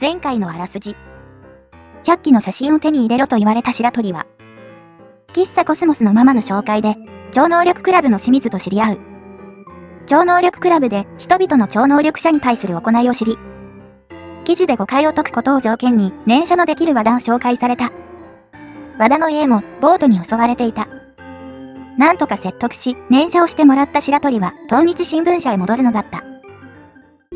前回のあらすじ。100機の写真を手に入れろと言われた白鳥は、喫茶コスモスのママの紹介で、超能力クラブの清水と知り合う。超能力クラブで人々の超能力者に対する行いを知り、記事で誤解を解くことを条件に念写のできる和田を紹介された。和田の家もボートに襲われていた。なんとか説得し、念写をしてもらった白鳥は、東日新聞社へ戻るのだった。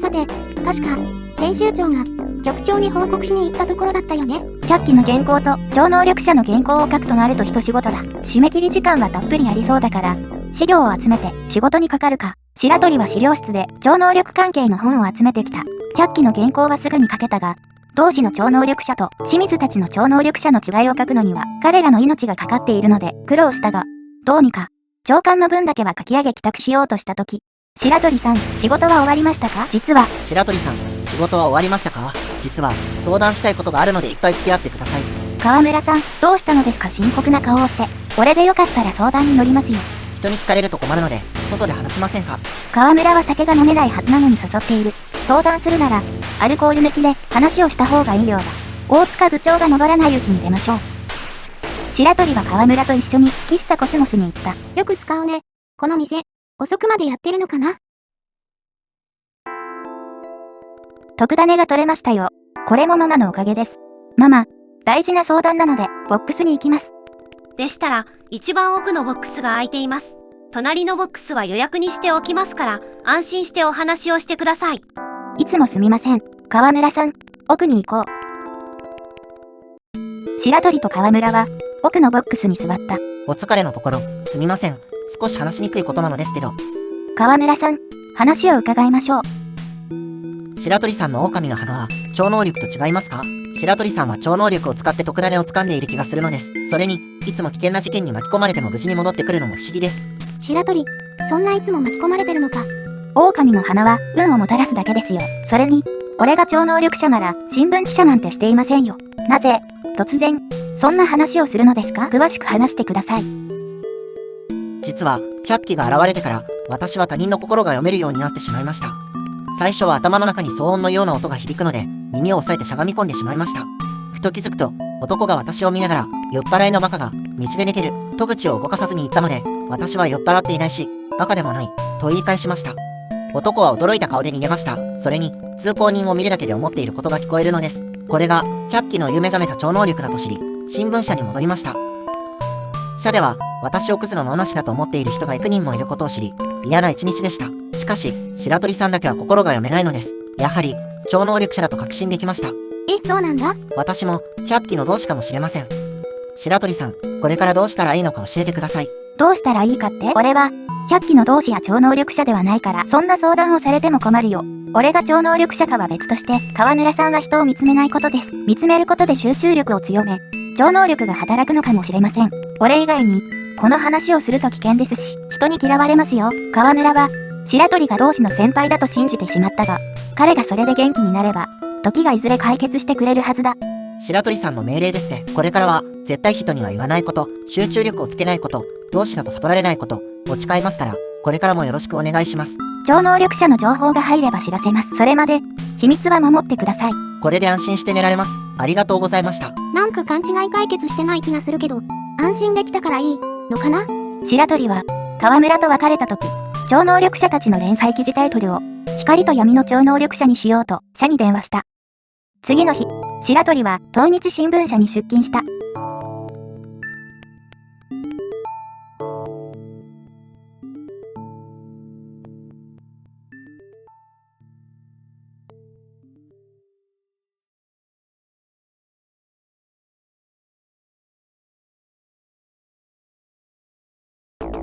さて、確か、編集長が、局長に報告しに行ったところだったよね。100機の原稿と超能力者の原稿を書くとなると一仕事だ。締め切り時間はたっぷりありそうだから、資料を集めて仕事にかかるか。白鳥は資料室で超能力関係の本を集めてきた。100機の原稿はすぐに書けたが、同志の超能力者と清水たちの超能力者の違いを書くのには、彼らの命がかかっているので苦労したが、どうにか、長官の分だけは書き上げ帰宅しようとしたとき、白鳥さん、仕事は終わりましたか？実は、白鳥さん、仕事は終わりましたか？実は、相談したいことがあるのでいっぱい付き合ってください。川村さん、どうしたのですか？深刻な顔をして。俺でよかったら相談に乗りますよ。人に聞かれると困るので、外で話しませんか？川村は酒が飲めないはずなのに誘っている。相談するなら、アルコール抜きで話をした方がいいようだ。大塚部長が戻らないうちに出ましょう。白鳥は川村と一緒に喫茶コスモスに行った。よく使うね。この店、遅くまでやってるのかな？特ダネが取れましたよ。これもママのおかげです。ママ、大事な相談なので、ボックスに行きます。でしたら、一番奥のボックスが空いています。隣のボックスは予約にしておきますから、安心してお話をしてください。いつもすみません。川村さん、奥に行こう。白鳥と川村は、奥のボックスに座った。お疲れのところ、すみません。少し話しにくいことなのですけど。川村さん、話を伺いましょう。白鳥さんの狼の花は、超能力と違いますか？白鳥さんは超能力を使って特ダネを掴んでいる気がするのです。それに、いつも危険な事件に巻き込まれても無事に戻ってくるのも不思議です。白鳥、そんないつも巻き込まれてるのか。狼の花は運をもたらすだけですよ。それに、俺が超能力者なら新聞記者なんてしていませんよ。なぜ、突然、そんな話をするのですか？詳しく話してください。実は、100機が現れてから、私は他人の心が読めるようになってしまいました。最初は頭の中に騒音のような音が響くので、耳を押さえてしゃがみ込んでしまいました。ふと気づくと、男が私を見ながら、酔っ払いのバカが、道で寝てる、戸口を動かさずに言ったので、私は酔っ払っていないし、バカでもない、と言い返しました。男は驚いた顔で逃げました。それに、通行人を見るだけで思っていることが聞こえるのです。これが、100機の夢覚めた超能力だと知り、新聞社に戻りました。社では、私をクズの野無しだと思っている人が幾人もいることを知り、嫌な一日でした。しかし、白鳥さんだけは心が読めないのです。やはり、超能力者だと確信できました。そうなんだ。私も、100機の同志かもしれません。白鳥さん、これからどうしたらいいのか教えてください。どうしたらいいかって？俺は、100機の同志や超能力者ではないから、そんな相談をされても困るよ。俺が超能力者かは別として、川村さんは人を見つめないことです。見つめることで集中力を強め、超能力が働くのかもしれません。俺以外に、この話をすると危険ですし、人に嫌われますよ。川村は、白鳥が同志の先輩だと信じてしまったが、彼がそれで元気になれば、時がいずれ解決してくれるはずだ。白鳥さんの命令ですね。これからは、絶対人には言わないこと、集中力をつけないこと、同志だと悟られないこと、を誓いますから、これからもよろしくお願いします。超能力者の情報が入れば知らせます。それまで、秘密は守ってください。これで安心して寝られます。ありがとうございました。なんか勘違い解決してない気がするけど、安心できたからいいのかな？白鳥は、川村と別れた時、超能力者たちの連載記事タイトルを、光と闇の超能力者にしようと、社に電話した。次の日、白鳥は東日新聞社に出勤した。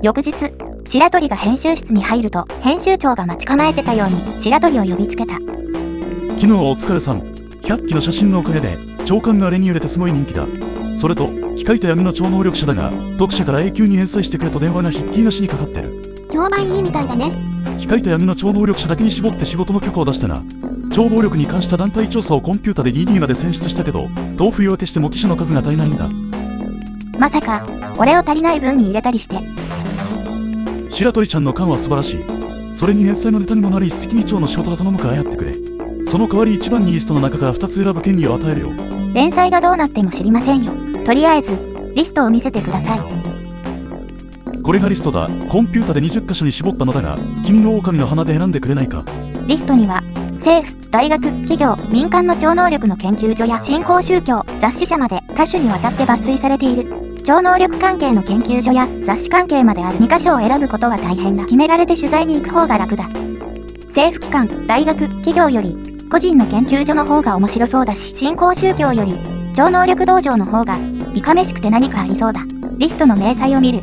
翌日、白鳥が編集室に入ると、編集長が待ち構えてたように白鳥を呼びつけた。昨日はお疲れさん。100機の写真のおかげで長官があれに揺れてすごい人気だ。それと光と闇の超能力者だが、読者から永久に返済してくれと電話がひっきりなしにかかってる。評判いいみたいだね。光と闇の超能力者だけに絞って仕事の許可を出してな。超能力に関した団体調査をコンピュータで DD まで選出したけど、豆腐用当てしても記者の数が足りないんだ。まさか俺を足りない分に入れたりして。白鳥ちゃんの勘は素晴らしい。それに返済のネタにもなる一石二鳥の仕事が頼むからやってくれ。その代わり一番にリストの中から2つ選ぶ権利を与えるよ。連載がどうなっても知りませんよ。とりあえず、リストを見せてください。これがリストだ。コンピュータで20箇所に絞ったのだが、君の狼の花で選んでくれないか。リストには、政府、大学、企業、民間の超能力の研究所や新興宗教、雑誌社まで多種にわたって抜粋されている。超能力関係の研究所や雑誌関係まである2カ所を選ぶことは大変だ。決められて取材に行く方が楽だ。政府機関、大学、企業より、個人の研究所の方が面白そうだし、新興宗教より、超能力道場の方が、いかめしくて何かありそうだ。リストの明細を見る。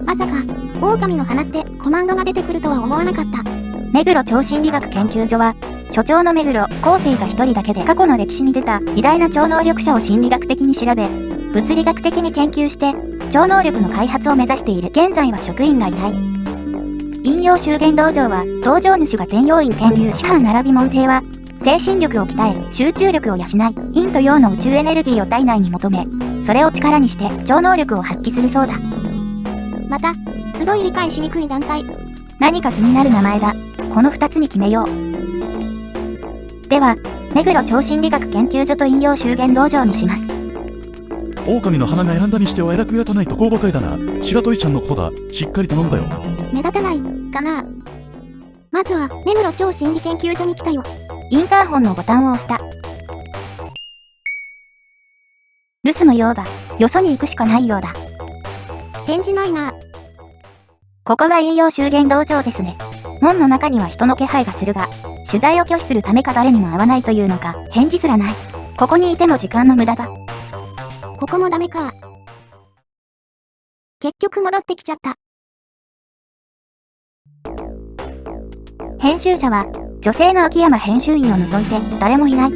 まさか、狼の花ってコマンドが出てくるとは思わなかった。目黒超心理学研究所は、所長の目黒昴生が一人だけで過去の歴史に出た偉大な超能力者を心理学的に調べ、物理学的に研究して、超能力の開発を目指している。現在は職員がいない。引用修験道場は、道場主が天陽院天竜師範並び門弟は、精神力を鍛え、集中力を養い、陰と陽の宇宙エネルギーを体内に求め、それを力にして超能力を発揮するそうだ。また、すごい理解しにくい団体。何か気になる名前だ。この2つに決めよう。では、目黒超心理学研究所と引用修験道場にします。狼の花が選んだにしては偉くやたないとこばかりだな。白鳥ちゃんのことだ。しっかり頼んだよ。目立たない、かな。まずは、目黒超心理研究所に来たよ。インターホンのボタンを押した。留守のようだ。よそに行くしかないようだ。返事ないな。ここは引用修験道場ですね。門の中には人の気配がするが、取材を拒否するためか誰にも会わないというのか、返事すらない。ここにいても時間の無駄だ。ここもダメか。結局戻ってきちゃった。編集者は、女性の秋山編集員を除いて誰もいない。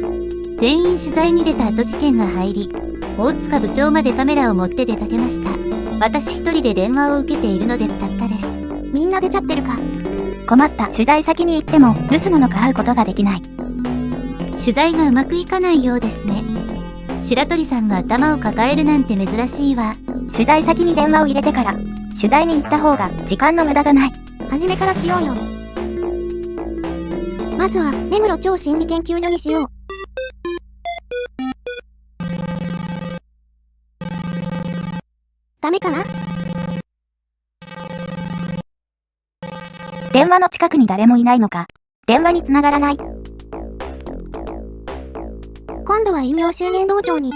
全員取材に出た後事件が入り、大塚部長までカメラを持って出かけました。私一人で電話を受けているのでたったです。みんな出ちゃってるか。困った。取材先に行っても留守なのか会うことができない。取材がうまくいかないようですね。白鳥さんが頭を抱えるなんて珍しいわ。取材先に電話を入れてから取材に行った方が時間の無駄がない。初めからしようよ。まずは目黒超心理研究所にしよう。ダメかな。電話の近くに誰もいないのか、電話に繋がらない。今度は引用修験道場に。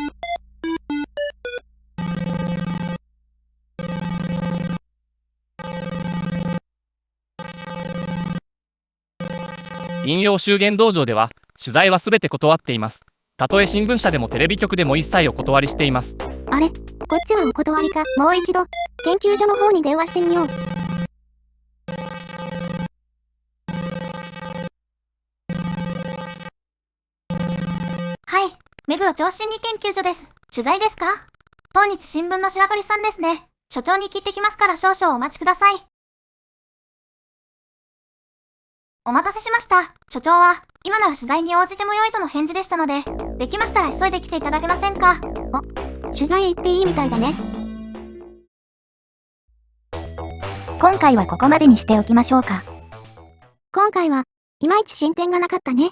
引用修験道場では取材はすべて断っています。たとえ新聞社でもテレビ局でも一切お断りしています。あれ、こっちはお断りか。もう一度研究所の方に電話してみよう。はい、目黒超心理研究所です。取材ですか？当日新聞の白鳥さんですね。所長に聞いてきますから少々お待ちください。お待たせしました。所長は、今なら取材に応じても良いとの返事でしたので、できましたら急いで来ていただけませんか？取材行っていいみたいだね。今回はここまでにしておきましょうか。今回は、いまいち進展がなかったね。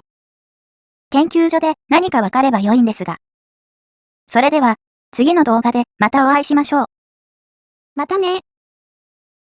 研究所で何かわかれば良いんですが。それでは、次の動画でまたお会いしましょう。またね。